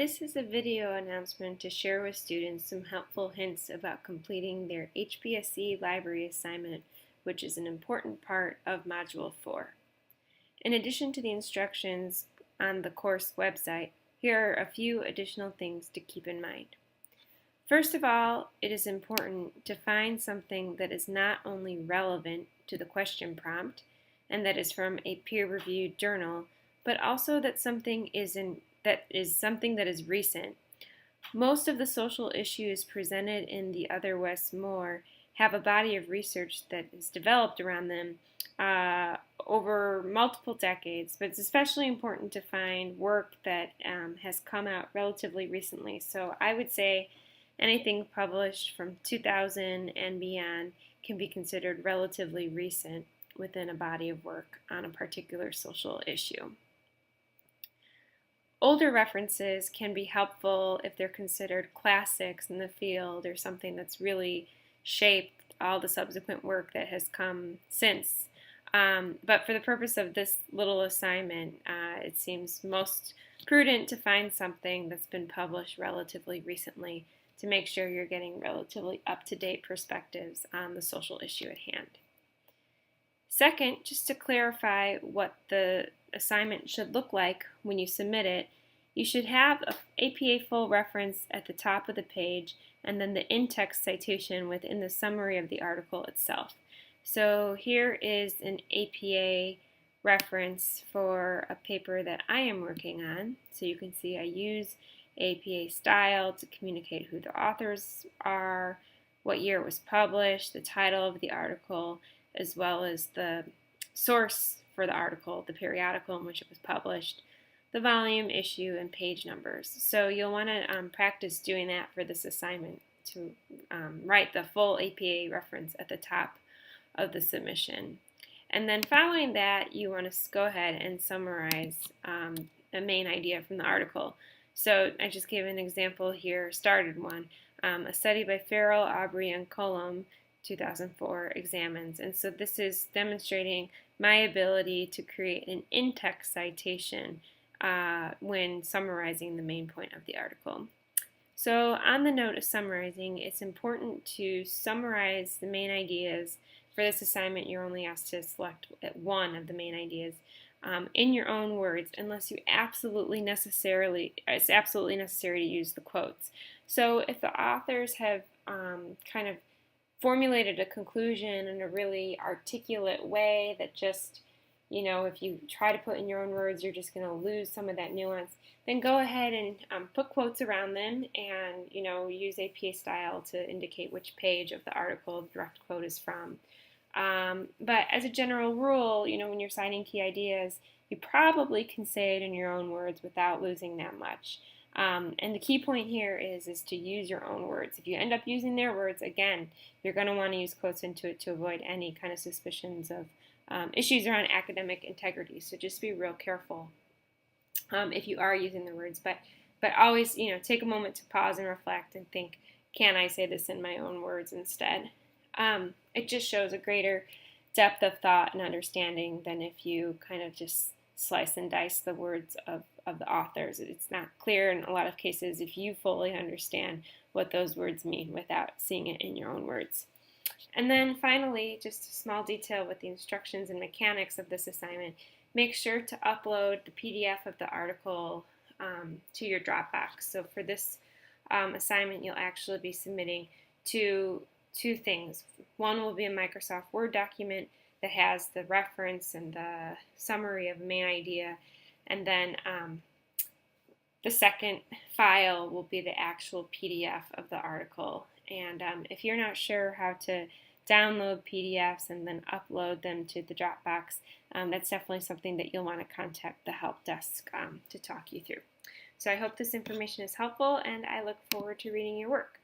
This is a video announcement to share with students some helpful hints about completing their HPSC library assignment, which is an important part of Module 4. In addition to the instructions on the course website, here are a few additional things to keep in mind. First of all, it is important to find something that is not only relevant to the question prompt and that is from a peer-reviewed journal, but also that something is something that is recent. Most of the social issues presented in the Other West More have a body of research that is developed around them over multiple decades, but it's especially important to find work that has come out relatively recently. So I would say anything published from 2000 and beyond can be considered relatively recent within a body of work on a particular social issue. Older references can be helpful if they're considered classics in the field or something that's really shaped all the subsequent work that has come since. But for the purpose of this little assignment, it seems most prudent to find something that's been published relatively recently to make sure you're getting relatively up-to-date perspectives on the social issue at hand. Second, just to clarify what the assignment should look like when you submit it, you should have an APA full reference at the top of the page and then the in-text citation within the summary of the article itself. So here is an APA reference for a paper that I am working on. So you can see I use APA style to communicate who the authors are, what year it was published, the title of the article, as well as the source for the article, the periodical in which it was published, the volume, issue, and page numbers. So you'll want to practice doing that for this assignment to write the full APA reference at the top of the submission. And then following that, you want to go ahead and summarize a main idea from the article. So I just gave an example here, started one. A study by Farrell, Aubrey, and Cullum, 2004, examines. And so this is demonstrating my ability to create an in-text citation when summarizing the main point of the article. So on the note of summarizing, it's important to summarize the main ideas. For this assignment, you're only asked to select one of the main ideas in your own words, unless it's absolutely necessary to use the quotes. So if the authors have kind of formulated a conclusion in a really articulate way that just, if you try to put in your own words, you're just going to lose some of that nuance, then go ahead and put quotes around them and, use APA style to indicate which page of the article the direct quote is from. But as a general rule, when you're citing key ideas, you probably can say it in your own words without losing that much. And the key point here is to use your own words. If you end up using their words, again, you're going to want to use quotes into it to avoid any kind of suspicions of issues around academic integrity. So just be real careful if you are using the words. But always, take a moment to pause and reflect and think, can I say this in my own words instead? It just shows a greater depth of thought and understanding than if you kind of just slice and dice the words of the authors. It's not clear in a lot of cases if you fully understand what those words mean without seeing it in your own words. And then finally, just a small detail with the instructions and mechanics of this assignment, make sure to upload the PDF of the article to your Dropbox. So for this assignment, you'll actually be submitting two things. One will be a Microsoft Word document that has the reference and the summary of the main idea, and then the second file will be the actual PDF of the article. And if you're not sure how to download PDFs and then upload them to the Dropbox, that's definitely something that you'll want to contact the help desk to talk you through. So I hope this information is helpful, and I look forward to reading your work.